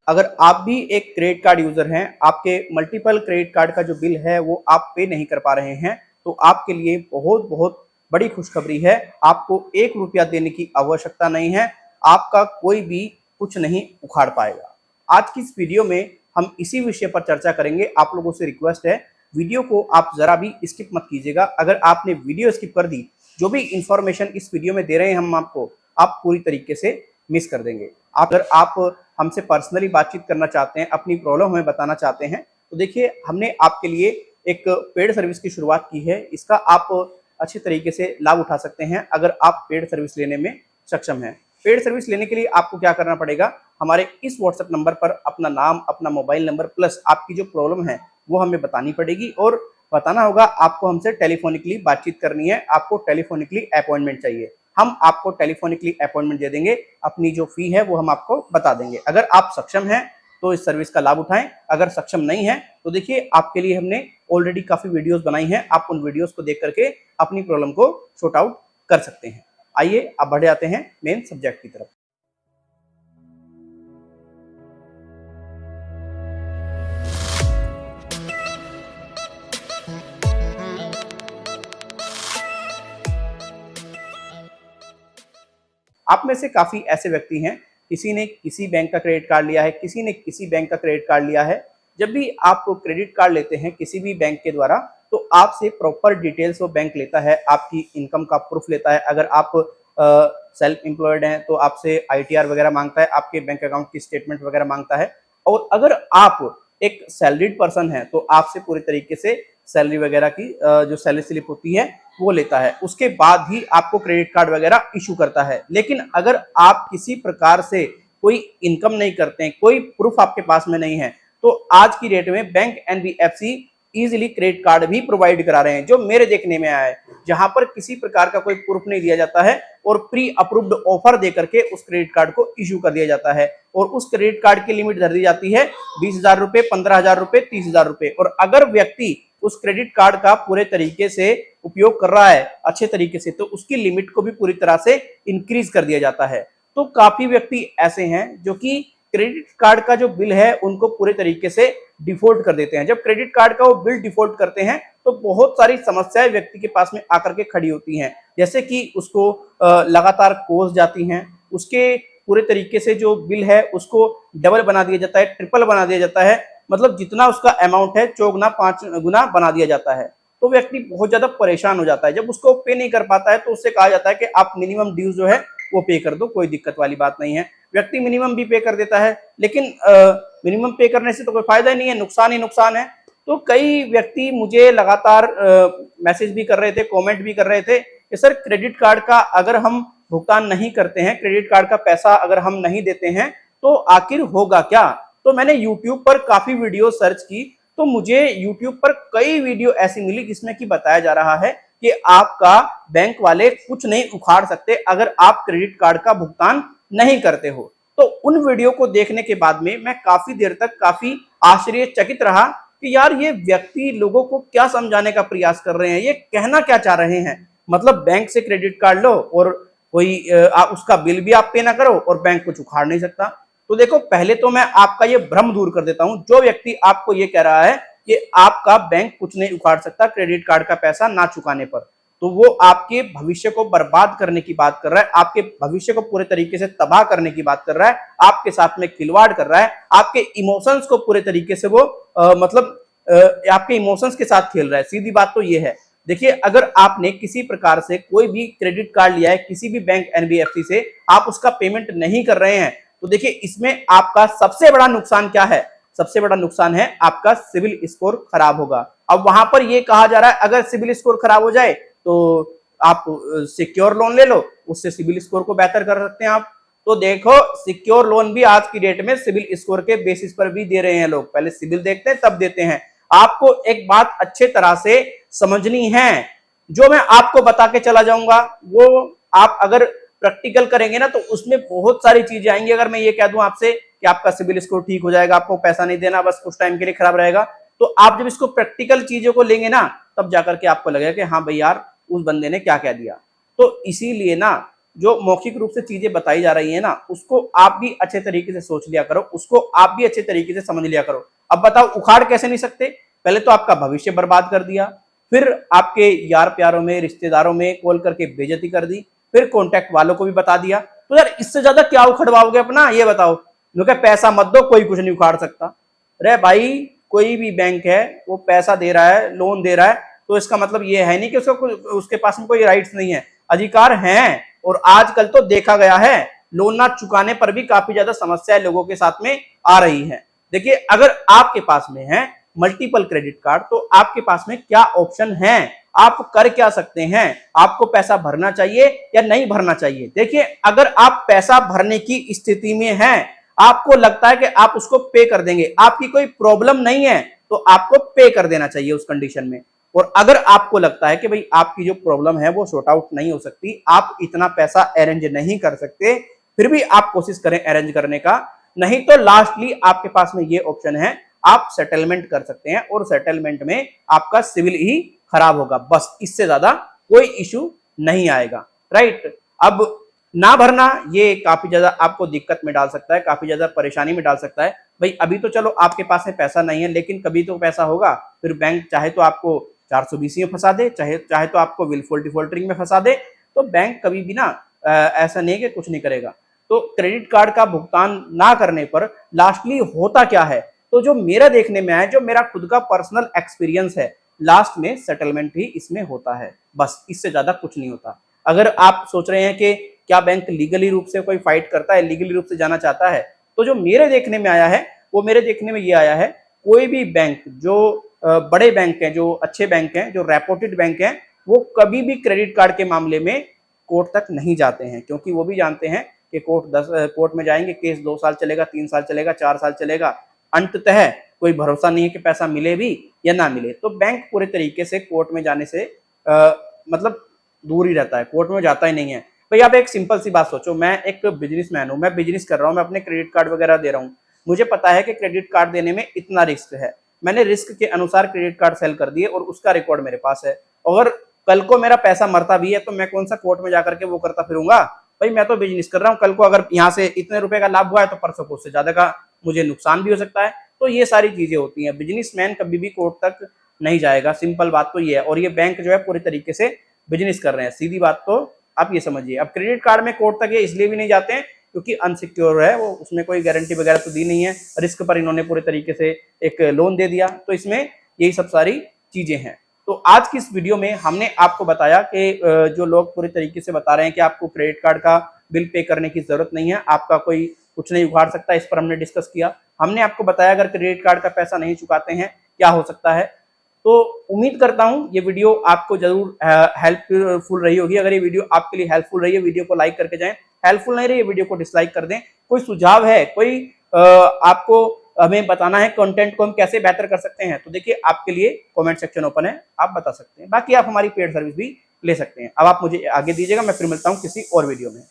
अगर आप भी एक क्रेडिट कार्ड यूजर हैं, आपके मल्टीपल क्रेडिट कार्ड का जो बिल है वो आप पे नहीं कर पा रहे हैं, तो आपके लिए बहुत बहुत बड़ी खुशखबरी है। आपको 1 रुपया देने की आवश्यकता नहीं है, आपका कोई भी कुछ नहीं उखाड़ पाएगा। आज की इस वीडियो में हम इसी विषय पर चर्चा करेंगे। आप लोगों से रिक्वेस्ट है, वीडियो को आप जरा भी स्किप मत कीजिएगा। अगर आपने वीडियो स्किप कर दी, जो भी इंफॉर्मेशन इस वीडियो में दे रहे हैं हम आपको, आप पूरी तरीके से मिस कर देंगे। अगर आप हमसे पर्सनली बातचीत करना चाहते हैं, अपनी प्रॉब्लम हमें बताना चाहते हैं, तो देखिए हमने आपके लिए एक पेड सर्विस की शुरुआत की है। इसका आप अच्छे तरीके से लाभ उठा सकते हैं अगर आप पेड सर्विस लेने में सक्षम हैं। पेड सर्विस लेने के लिए आपको क्या करना पड़ेगा, हमारे इस व्हाट्सएप नंबर पर अपना नाम, अपना मोबाइल नंबर प्लस आपकी जो प्रॉब्लम है वो हमें बतानी पड़ेगी और बताना होगा। आपको हमसे टेलीफोनिकली बातचीत करनी है, आपको टेलीफोनिकली अपॉइंटमेंट चाहिए, हम आपको टेलीफोनिकली अपॉइंटमेंट दे देंगे। अपनी जो फी है वो हम आपको बता देंगे। अगर आप सक्षम हैं तो इस सर्विस का लाभ उठाएं, अगर सक्षम नहीं है तो देखिए आपके लिए हमने ऑलरेडी काफी वीडियोस बनाई हैं, आप उन वीडियोस को देख करके अपनी प्रॉब्लम को सॉर्ट आउट कर सकते हैं। आइए अब बढ़ जाते हैं मेन सब्जेक्ट की तरफ। आप में से काफी ऐसे व्यक्ति हैं, किसी ने किसी बैंक का क्रेडिट कार्ड लिया है, किसी ने किसी बैंक का क्रेडिट कार्ड लिया है। जब भी आप क्रेडिट कार्ड लेते हैं किसी भी बैंक के द्वारा, तो आपसे प्रॉपर डिटेल्स वो बैंक लेता है, आपकी इनकम का प्रूफ लेता है। अगर आप सेल्फ एम्प्लॉयड हैं तो आपसे आईटीआर वगैरह मांगता है, आपके बैंक अकाउंट की स्टेटमेंट वगैरह मांगता है। और अगर आप एक सैलरीड पर्सन है तो आपसे पूरी तरीके से सैलरी वगैरह की जो सैलरी स्लिप होती है वो लेता है। उसके बाद ही आपको क्रेडिट कार्ड वगैरह इशू करता है। लेकिन अगर आप किसी प्रकार से कोई इनकम नहीं करते हैं, कोई प्रूफ आपके पास में नहीं है, तो आज की डेट में bank NBFC easily credit card भी प्रोवाइड करा रहे हैं। जो मेरे देखने में आया है, जहां पर किसी प्रकार का कोई प्रूफ नहीं दिया जाता है और प्री अप्रूव्ड ऑफर देकर के उस क्रेडिट कार्ड को इशू कर दिया जाता है और उस क्रेडिट कार्ड की लिमिट धर दी जाती है 20,000 रुपए, 15,000 रुपए, 30,000 रुपए। और अगर व्यक्ति उस क्रेडिट कार्ड का पूरे तरीके से उपयोग कर रहा है अच्छे तरीके से, तो उसकी लिमिट को भी पूरी तरह से इंक्रीज कर दिया जाता है। तो काफी व्यक्ति ऐसे हैं जो कि क्रेडिट कार्ड का जो बिल है उनको पूरे तरीके से डिफॉल्ट कर देते हैं। जब क्रेडिट कार्ड का वो बिल डिफॉल्ट करते हैं तो बहुत सारी समस्याएं व्यक्ति के पास में आकर के खड़ी होती हैं, जैसे कि उसको लगातार कोस जाती हैं, उसके पूरे तरीके से जो बिल है उसको डबल बना दिया जाता है, ट्रिपल बना दिया जाता है, मतलब जितना उसका अमाउंट है 4 गुना 5 गुना बना दिया जाता है। तो व्यक्ति बहुत ज्यादा परेशान हो जाता है। जब उसको पे नहीं कर पाता है तो उससे कहा जाता है कि आप मिनिमम ड्यूज जो है वो पे कर दो, कोई दिक्कत वाली बात नहीं है। व्यक्ति मिनिमम भी पे कर देता है, लेकिन मिनिमम पे करने से तो कोई फायदा ही नहीं है, नुकसान ही नुकसान है। तो कई व्यक्ति मुझे लगातार मैसेज भी कर रहे थे, कमेंट भी कर रहे थे कि सर क्रेडिट कार्ड का अगर हम भुगतान नहीं करते हैं, क्रेडिट कार्ड का पैसा अगर हम नहीं देते हैं तो आखिर होगा क्या। तो मैंने YouTube पर काफी वीडियो सर्च की, तो मुझे YouTube पर कई वीडियो ऐसी मिली जिसमें कि बताया जा रहा है कि आपका बैंक वाले कुछ नहीं उखाड़ सकते अगर आप क्रेडिट कार्ड का भुगतान नहीं करते हो। तो उन वीडियो को देखने के बाद में मैं काफी देर तक काफी आश्चर्यचकित रहा कि यार ये व्यक्ति लोगों को क्या समझाने का प्रयास कर रहे हैं, ये कहना क्या चाह रहे हैं। मतलब बैंक से क्रेडिट कार्ड लो और कोई उसका बिल भी आप पे ना करो और बैंक कुछ उखाड़ नहीं सकता। तो देखो, पहले तो मैं आपका ये भ्रम दूर कर देता हूं। जो व्यक्ति आपको ये कह रहा है कि आपका बैंक कुछ नहीं उखाड़ सकता क्रेडिट कार्ड का पैसा ना चुकाने पर, तो वो आपके भविष्य को बर्बाद करने की बात कर रहा है, आपके भविष्य को पूरे तरीके से तबाह करने की बात कर रहा है, आपके साथ में खिलवाड़ कर रहा है, आपके इमोशंस को पूरे तरीके से वो आपके इमोशंस के साथ खेल रहा है। सीधी बात तो ये है। देखिए, अगर आपने किसी प्रकार से कोई भी क्रेडिट कार्ड लिया है किसी भी बैंक एनबीएफसी से, आप उसका पेमेंट नहीं कर रहे हैं, तो देखिए इसमें आपका सबसे बड़ा नुकसान क्या है, सबसे बड़ा नुकसान है आपका सिविल स्कोर खराब होगा। अब वहां पर यह कहा जा रहा है अगर सिविल स्कोर खराब हो जाए तो आप सिक्योर लोन ले लो, उससे सिविल स्कोर को बेहतर कर सकते हैं आप। तो देखो, सिक्योर लोन भी आज की डेट में सिविल स्कोर के बेसिस पर भी दे रहे हैं लोग, पहले सिविल देखते हैं तब देते हैं। आपको एक बात अच्छे तरह से समझनी है, जो मैं आपको बता के चला जाऊंगा वो आप अगर प्रैक्टिकल करेंगे ना तो उसमें बहुत सारी चीजें आएंगी। अगर मैं ये कह दूं आपसे कि आपका सिविल स्कोर ठीक हो जाएगा, आपको पैसा नहीं देना, बस कुछ टाइम के लिए खराब रहेगा, तो आप जब इसको प्रैक्टिकल चीजों को लेंगे ना तब जाकर के आपको लगेगा कि हाँ भाई यार उस बंदे ने क्या कह दिया। तो इसीलिए ना जो मौखिक रूप से चीजें बताई जा रही है ना, उसको आप भी अच्छे तरीके से सोच लिया करो, उसको आप भी अच्छे तरीके से समझ लिया करो। अब बताओ उखाड़ कैसे नहीं सकते? पहले तो आपका भविष्य बर्बाद कर दिया, फिर आपके यार प्यारों में, रिश्तेदारों में कॉल करके बेइज्जती कर दी, फिर कॉन्टैक्ट वालों को भी बता दिया। तो यार इससे ज्यादा क्या उखड़वाओगे अपना, ये बताओ। क्योंकि पैसा मत दो, कोई कुछ नहीं उखाड़ सकता। अरे भाई, कोई भी बैंक है वो पैसा दे रहा है, लोन दे रहा है, तो इसका मतलब ये है नहीं कि उसके पास में कोई राइट्स नहीं है, अधिकार हैं। और आजकल तो देखा गया है लोन ना चुकाने पर भी काफी ज्यादा समस्याएं लोगों के साथ में आ रही है। देखिए, अगर आपके पास में है मल्टीपल क्रेडिट कार्ड, तो आपके पास में क्या ऑप्शन है, आप कर क्या सकते हैं, आपको पैसा भरना चाहिए या नहीं भरना चाहिए। देखिए, अगर आप पैसा भरने की स्थिति में हैं, आपको लगता है कि आप उसको पे कर देंगे, आपकी कोई प्रॉब्लम नहीं है, तो आपको पे कर देना चाहिए उस कंडीशन में। और अगर आपको लगता है कि भाई आपकी जो प्रॉब्लम है वो सॉर्ट आउट नहीं हो सकती, आप इतना पैसा अरेंज नहीं कर सकते, फिर भी आप कोशिश करें अरेंज करने का। नहीं तो लास्टली आपके पास में ये ऑप्शन है, आप सेटलमेंट कर सकते हैं, और सेटलमेंट में आपका सिविल ही खराब होगा, बस इससे ज्यादा कोई इशू नहीं आएगा। राइट। अब ना भरना ये काफी ज्यादा आपको दिक्कत में डाल सकता है, काफी ज्यादा परेशानी में डाल सकता है। भाई अभी तो चलो आपके पास में पैसा नहीं है, लेकिन कभी तो पैसा होगा, फिर बैंक चाहे तो आपको 420 में फंसा दे, चाहे तो आपको विलफुल डिफॉल्टरिंग में फंसा दे। तो बैंक कभी भी ना ऐसा नहीं कि कुछ नहीं करेगा। तो क्रेडिट कार्ड का भुगतान ना करने पर लास्टली होता क्या है, तो जो मेरा देखने में आया, जो मेरा खुद का पर्सनल एक्सपीरियंस है, लास्ट में सेटलमेंट ही इसमें होता है, बस इससे ज्यादा कुछ नहीं होता। अगर आप सोच रहे हैं कि क्या बैंक लीगली रूप से कोई फाइट करता है, लीगली रूप से जाना चाहता है, तो जो मेरे देखने में आया है, वो मेरे देखने में ये आया है, कोई भी बैंक जो बड़े बैंक हैं, जो अच्छे बैंक हैं, जो रेपुटेड बैंक हैं, वो कभी भी क्रेडिट कार्ड के मामले में कोर्ट तक नहीं जाते हैं, क्योंकि वो भी जानते हैं कि कोर्ट में जाएंगे, केस 2 साल चलेगा, 3 साल चलेगा, 4 साल चलेगा, अंततः कोई भरोसा नहीं है कि पैसा मिले भी या ना मिले। तो बैंक पूरे तरीके से कोर्ट में जाने से मतलब दूर ही रहता है, कोर्ट में जाता ही नहीं है। भाई आप एक सिंपल सी बात सोचो, मैं एक बिजनेसमैन हूं, मैं बिजनेस कर रहा हूं, मैं अपने क्रेडिट कार्ड वगैरह दे रहा हूं, मुझे पता है कि क्रेडिट कार्ड देने में इतना रिस्क है, मैंने रिस्क के अनुसार क्रेडिट कार्ड सेल कर दिए और उसका रिकॉर्ड मेरे पास है। अगर कल को मेरा पैसा मरता भी है तो मैं कौन सा कोर्ट में जाकर के वो करता फिरूंगा? भाई मैं तो बिजनेस कर रहा हूँ, कल को अगर यहाँ से इतने रुपए का लाभ हुआ है तो परसों को उससे ज्यादा का मुझे नुकसान भी हो सकता है। तो ये सारी चीजें होती हैं, बिजनेसमैन कभी भी कोर्ट तक नहीं जाएगा, सिंपल बात तो ये है। और ये बैंक जो है पूरी तरीके से बिजनेस कर रहे हैं, सीधी बात तो आप ये समझिए। अब क्रेडिट कार्ड में कोर्ट तक ये इसलिए भी नहीं जाते हैं क्योंकि अनसिक्योर है वो, उसमें कोई गारंटी वगैरह तो दी नहीं है, रिस्क पर इन्होंने पूरे तरीके से एक लोन दे दिया, तो इसमें यही सब सारी चीजें हैं। तो आज की इस वीडियो में हमने आपको बताया कि जो लोग पूरी तरीके से बता रहे हैं कि आपको क्रेडिट कार्ड का बिल पे करने की जरूरत नहीं है, आपका कोई कुछ नहीं उखाड़ सकता, इस पर हमने डिस्कस किया। हमने आपको बताया अगर क्रेडिट कार्ड का पैसा नहीं चुकाते हैं क्या हो सकता है। तो उम्मीद करता हूं ये वीडियो आपको जरूर हेल्पफुल रही होगी। अगर ये वीडियो आपके लिए हेल्पफुल रही है, वीडियो को लाइक करके जाएं, हेल्पफुल नहीं रही है वीडियो को डिसलाइक कर दें। कोई सुझाव है, कोई आपको हमें बताना है कंटेंट को हम कैसे बेहतर कर सकते हैं, तो देखिए आपके लिए कमेंट सेक्शन ओपन है, आप बता सकते हैं। बाकी आप हमारी पेड सर्विस भी ले सकते हैं। अब आप मुझे आगे दीजिएगा, मैं फिर मिलता हूं किसी और वीडियो में।